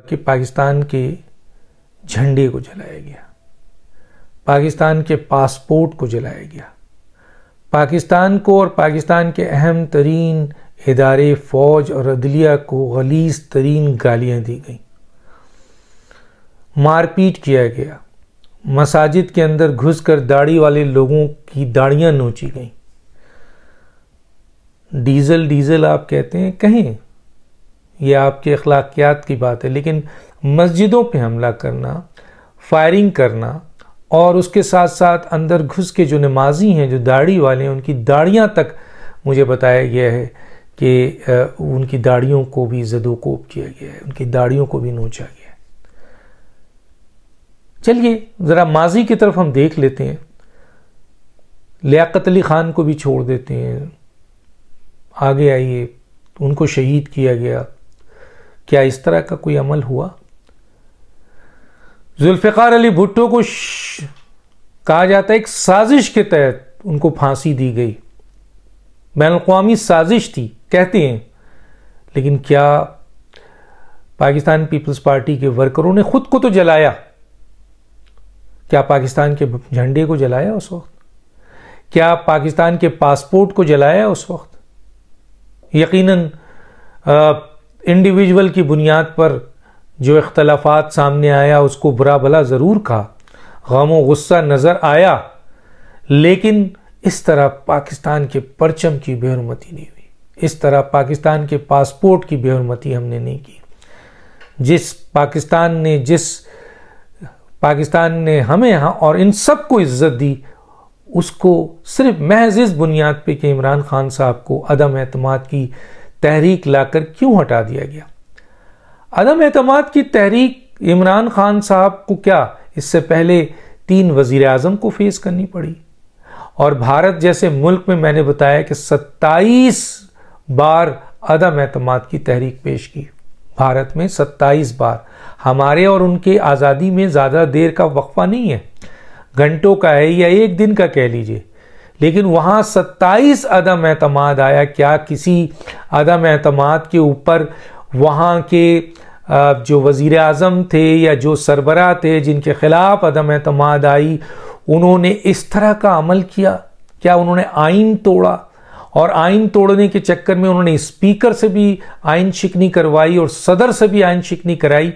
کہ پاکستان کے جھنڈے کو جلایا گیا، پاکستان کے پاسپورٹ کو جلایا گیا، پاکستان کو اور پاکستان کے اہم ترین ادارے فوج اور عدلیہ کو غلیظ ترین گالیاں دی گئیں، مار پیٹ کیا گیا، مساجد کے اندر گھس کر داڑھی والے لوگوں کی داڑیاں نوچی گئیں۔ ڈیزل آپ کہتے ہیں، کہیں یہ آپ کے اخلاقیات کی بات ہے، لیکن مسجدوں پہ حملہ کرنا، فائرنگ کرنا، اور اس کے ساتھ ساتھ اندر گھس کے جو نمازی ہیں، جو داڑھی والے ہیں، ان کی داڑیاں تک مجھے بتایا گیا ہے کہ ان کی داڑھیوں کو بھی زد و کوب کیا گیا ہے، ان کی داڑھیوں کو بھی نوچا گیا ہے۔ چلیے ذرا ماضی کی طرف ہم دیکھ لیتے ہیں، لیاقت علی خان کو بھی چھوڑ دیتے ہیں، آگے آئیے، ان کو شہید کیا گیا، کیا اس طرح کا کوئی عمل ہوا؟ ذوالفقار علی بھٹو کو کہا جاتا ہے ایک سازش کے تحت ان کو پھانسی دی گئی، بین الاقوامی سازش تھی کہتے ہیں، لیکن کیا پاکستان پیپلز پارٹی کے ورکروں نے خود کو تو جلایا؟ کیا پاکستان کے جھنڈے کو جلایا اس وقت؟ کیا پاکستان کے پاسپورٹ کو جلایا اس وقت؟ یقیناً انڈیویجول کی بنیاد پر جو اختلافات سامنے آیا اس کو برا بھلا ضرور کہا، غم و غصہ نظر آیا، لیکن اس طرح پاکستان کے پرچم کی بے حرمتی نہیں ہوئی، اس طرح پاکستان کے پاسپورٹ کی بے حرمتی ہم نے نہیں کی۔ جس پاکستان نے ہمیں اور ان سب کو عزت دی، اس کو صرف محض اس بنیاد پہ کہ عمران خان صاحب کو عدم اعتماد کی تحریک لا کر کیوں ہٹا دیا گیا؟ عدم اعتماد کی تحریک عمران خان صاحب کو کیا اس سے پہلے 3 وزیر اعظم کو فیس کرنی پڑی، اور بھارت جیسے ملک میں نے بتایا کہ 27 بار عدم اعتماد کی تحریک پیش کی، بھارت میں 27 بار۔ ہمارے اور ان کے آزادی میں زیادہ دیر کا وقفہ نہیں ہے، گھنٹوں کا ہے یا ایک دن کا کہہ لیجئے، لیکن وہاں 27 عدم اعتماد آیا۔ کیا کسی عدم اعتماد کے اوپر وہاں کے جو وزیر اعظم تھے یا جو سربراہ تھے جن کے خلاف عدم اعتماد آئی، انہوں نے اس طرح کا عمل کیا؟ کیا انہوں نے آئین توڑا؟ اور آئین توڑنے کے چکر میں انہوں نے اسپیکر سے بھی آئین شکنی کروائی اور صدر سے بھی آئین شکنی کرائی،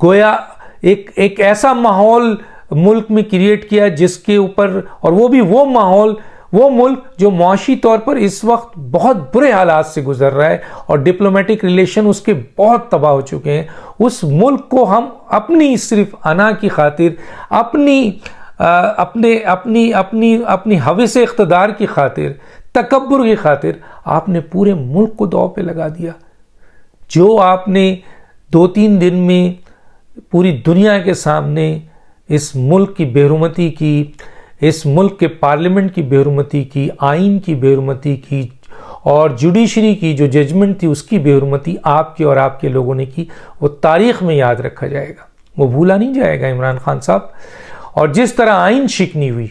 گویا ایک ایسا ماحول ملک میں کریٹ کیا جس کے اوپر، اور وہ بھی وہ ماحول، وہ ملک جو معاشی طور پر اس وقت بہت برے حالات سے گزر رہا ہے اور ڈپلومیٹک ریلیشن اس کے بہت تباہ ہو چکے ہیں، اس ملک کو ہم اپنی صرف انا کی خاطر، اپنی ہوس اقتدار کی خاطر، تکبر کی خاطر آپ نے پورے ملک کو داؤ پہ لگا دیا۔ جو آپ نے 2-3 دن میں پوری دنیا کے سامنے اس ملک کی بے حرمتی کی، اس ملک کے پارلیمنٹ کی بے حرمتی کی، آئین کی بے حرمتی کی، اور جوڈیشری کی جو ججمنٹ تھی اس کی بے حرمتی آپ کی اور آپ کے لوگوں نے کی، وہ تاریخ میں یاد رکھا جائے گا، وہ بھولا نہیں جائے گا عمران خان صاحب۔ اور جس طرح آئین شکنی ہوئی،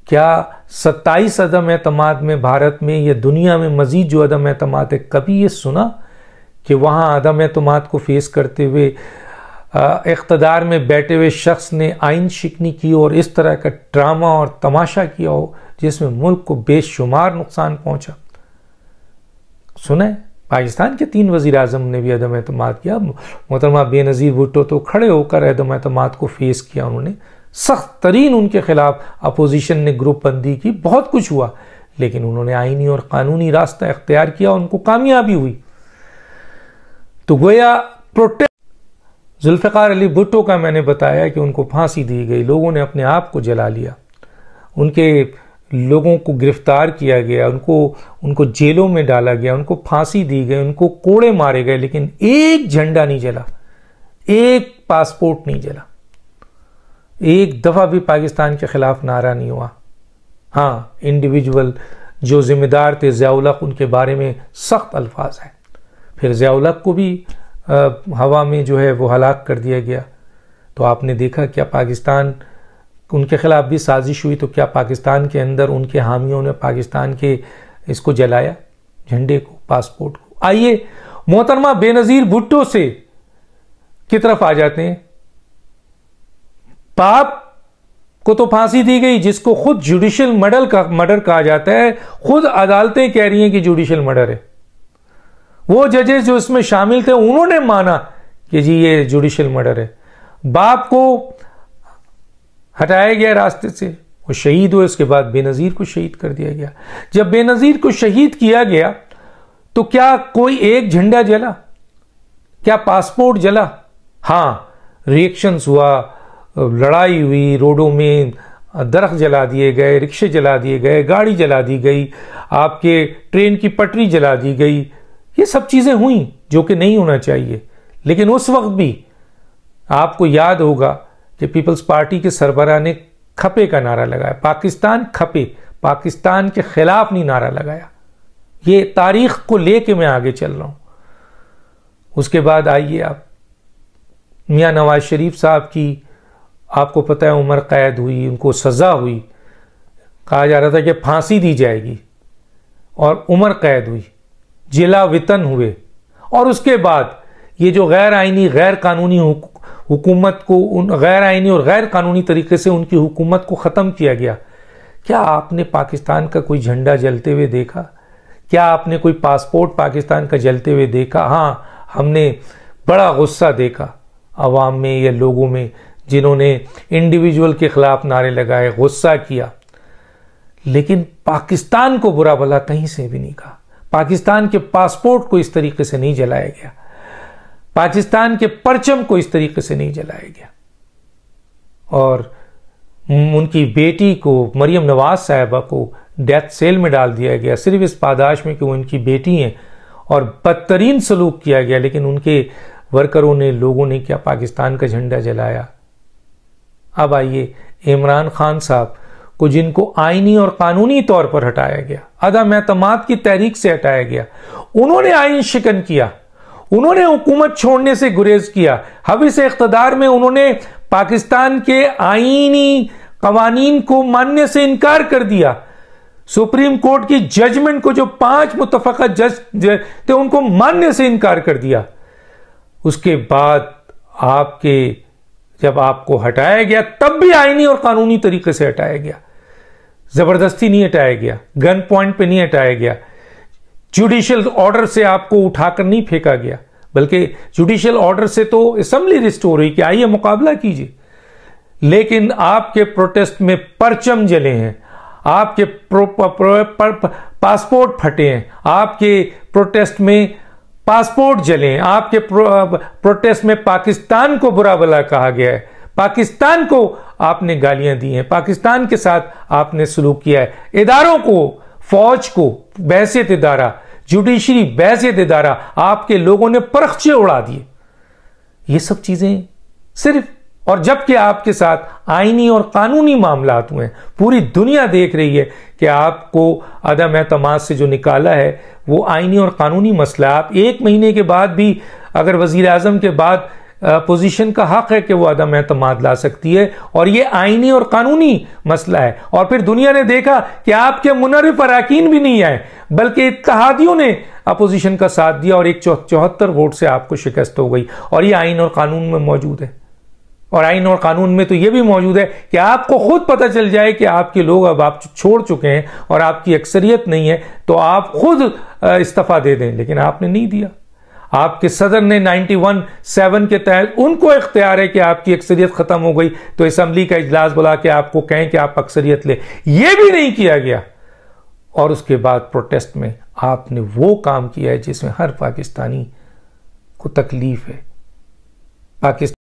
کیا 27 عدم اعتماد میں بھارت میں یا دنیا میں مزید جو عدم اعتماد ہے، کبھی یہ سنا کہ وہاں عدم اعتماد کو فیس کرتے ہوئے اقتدار میں بیٹھے ہوئے شخص نے آئین شکنی کی اور اس طرح کا ڈرامہ اور تماشا کیا ہو جس میں ملک کو بے شمار نقصان پہنچا؟ سنا ہے پاکستان کے 3 وزیر اعظم نے بھی عدم اعتماد کیا۔ محترمہ بے نظیر بھٹو تو کھڑے ہو کر عدم اعتماد کو فیس کیا، انہوں نے سخت ترین ان کے خلاف اپوزیشن نے گروپ بندی کی، بہت کچھ ہوا، لیکن انہوں نے آئینی اور قانونی راستہ اختیار کیا، ان کو کامیابی ہوئی۔ تو گویا ذوالفقار علی بھٹو کا میں نے بتایا کہ ان کو پھانسی دی گئی، لوگوں نے اپنے آپ کو جلا لیا، ان کے لوگوں کو گرفتار کیا گیا، ان کو جیلوں میں ڈالا گیا، ان کو پھانسی دی گئی، ان کو کوڑے مارے گئے، لیکن ایک جھنڈا نہیں جلا، ایک پاسپورٹ نہیں جلا، ایک دفعہ بھی پاکستان کے خلاف نعرہ نہیں ہوا۔ ہاں، انڈیویجول جو ذمہ دار تھے ضیاء الحق، ان کے بارے میں سخت الفاظ ہیں، پھر ضیاء الحق کو بھی ہوا میں جو ہے وہ ہلاک کر دیا گیا۔ تو آپ نے دیکھا کیا پاکستان، ان کے خلاف بھی سازش ہوئی، تو کیا پاکستان کے اندر ان کے حامیوں نے پاکستان کے اس کو جلایا، جھنڈے کو، پاسپورٹ کو؟ آئیے محترمہ بے نظیر بھٹو سے کی طرف آ جاتے ہیں. باپ کو تو پھانسی دی گئی جس کو خود جوڈیشل مرڈر کہا جاتا ہے, خود عدالتیں کہہ رہی ہیں کہ جوڈیشل مرڈر ہے. وہ ججز جو اس میں شامل تھے انہوں نے مانا کہ جی یہ جوڈیشل مرڈر ہے. باپ کو ہٹایا گیا راستے سے, وہ شہید ہوئے, اس کے بعد بے نظیر کو شہید کر دیا گیا. جب بے نظیر کو شہید کیا گیا تو کیا کوئی ایک جھنڈا جلا؟ کیا پاسپورٹ جلا؟ ہاں, ریئیکشنز ہوا, لڑائی ہوئی, روڈوں میں درخت جلا دیے گئے, رکشے جلا دیے گئے, گاڑی جلا دی گئی, آپ کے ٹرین کی پٹری جلا دی گئی. یہ سب چیزیں ہوئیں جو کہ نہیں ہونا چاہیے. لیکن اس وقت بھی آپ کو یاد ہوگا کہ پیپلز پارٹی کے سربراہ نے کھپے کا نعرہ لگایا, پاکستان کھپے, پاکستان کے خلاف نہیں نعرہ لگایا. یہ تاریخ کو لے کے میں آگے چل رہا ہوں. اس کے بعد آئیے آپ, میاں نواز شریف صاحب کی آپ کو پتہ ہے عمر قید ہوئی, ان کو سزا ہوئی, کہا جا رہا تھا کہ پھانسی دی جائے گی, اور عمر قید ہوئی, جلا وطن ہوئے. اور اس کے بعد یہ جو غیر آئینی غیر قانونی حکومت کو, غیر آئینی اور غیر قانونی طریقے سے ان کی حکومت کو ختم کیا گیا. کیا آپ نے پاکستان کا کوئی جھنڈا جلتے ہوئے دیکھا؟ کیا آپ نے کوئی پاسپورٹ پاکستان کا جلتے ہوئے دیکھا؟ ہاں, ہم نے بڑا غصہ دیکھا عوام میں یا لوگوں میں جنہوں نے انڈیویجول کے خلاف نعرے لگائے, غصہ کیا. لیکن پاکستان کو برا بھلا کہیں سے بھی نہیں کہا. پاکستان کے پاسپورٹ کو اس طریقے سے نہیں جلایا گیا, پاکستان کے پرچم کو اس طریقے سے نہیں جلایا گیا. اور ان کی بیٹی کو, مریم نواز صاحبہ کو ڈیتھ سیل میں ڈال دیا گیا صرف اس پاداش میں کہ وہ ان کی بیٹی ہیں, اور بدترین سلوک کیا گیا. لیکن ان کے ورکروں نے, لوگوں نے کیا پاکستان کا جھنڈا جلایا. اب آئیے عمران خان صاحب کو, جن کو آئینی اور قانونی طور پر ہٹایا گیا, عدم اعتماد کی تحریک سے ہٹایا گیا, انہوں نے آئین شکن کیا, انہوں نے حکومت چھوڑنے سے گریز کیا. حبس اقتدار میں انہوں نے پاکستان کے آئینی قوانین کو ماننے سے انکار کر دیا. سپریم کورٹ کی ججمنٹ کو, جو 5 متفقہ جج تھے, ان کو ماننے سے انکار کر دیا. اس کے بعد آپ کے, جب آپ کو ہٹایا گیا تب بھی آئینی اور قانونی طریقے سے ہٹایا گیا, زبردستی نہیں ہٹایا گیا, گن پوائنٹ پہ نہیں ہٹایا گیا, جوڈیشل آرڈر سے آپ کو اٹھا کر نہیں پھینکا گیا, بلکہ جوڈیشل آرڈر سے تو اسمبلی ریسٹور ہوئی کہ آئیے مقابلہ کیجیے. لیکن آپ کے پروٹیسٹ میں پرچم جلے ہیں, آپ کے پاسپورٹ پھٹے ہیں, آپ کے پروٹیسٹ میں پاسپورٹ جلے ہیں, آپ کے پروٹیسٹ میں پاکستان کو برا بھلا کہا گیا ہے, پاکستان کو آپ نے گالیاں دی ہیں, پاکستان کے ساتھ آپ نے سلوک کیا ہے, اداروں کو, فوج کو بحیثیت ادارہ, جوڈیشری بحیثیت ادارہ آپ کے لوگوں نے پرخچے اڑا دیے. یہ سب چیزیں صرف, اور جبکہ آپ کے ساتھ آئینی اور قانونی معاملات ہوئے ہیں, پوری دنیا دیکھ رہی ہے کہ آپ کو عدم اعتماد سے جو نکالا ہے وہ آئینی اور قانونی مسئلہ. آپ 1 مہینے کے بعد بھی اگر وزیر اعظم کے بعد اپوزیشن کا حق ہے کہ وہ عدم اعتماد لا سکتی ہے, اور یہ آئینی اور قانونی مسئلہ ہے. اور پھر دنیا نے دیکھا کہ آپ کے منرف اراکین بھی نہیں آئے, بلکہ اتحادیوں نے اپوزیشن کا ساتھ دیا, اور 174 ووٹ سے آپ کو شکست ہو گئی. اور یہ آئین اور قانون میں موجود ہے. اور آئین اور قانون میں تو یہ بھی موجود ہے کہ آپ کو خود پتہ چل جائے کہ آپ کے لوگ اب آپ چھوڑ چکے ہیں اور آپ کی اکثریت نہیں ہے, تو آپ خود استعفیٰ دے دیں. لیکن آپ نے نہیں دیا. آپ کے صدر نے 91-7 کے تحت, ان کو اختیار ہے کہ آپ کی اکثریت ختم ہو گئی تو اسمبلی کا اجلاس بلا کے آپ کو کہیں کہ آپ اکثریت لیں, یہ بھی نہیں کیا گیا. اور اس کے بعد پروٹیسٹ میں آپ نے وہ کام کیا ہے جس میں ہر پاکستانی کو تکلیف ہے. پاکستان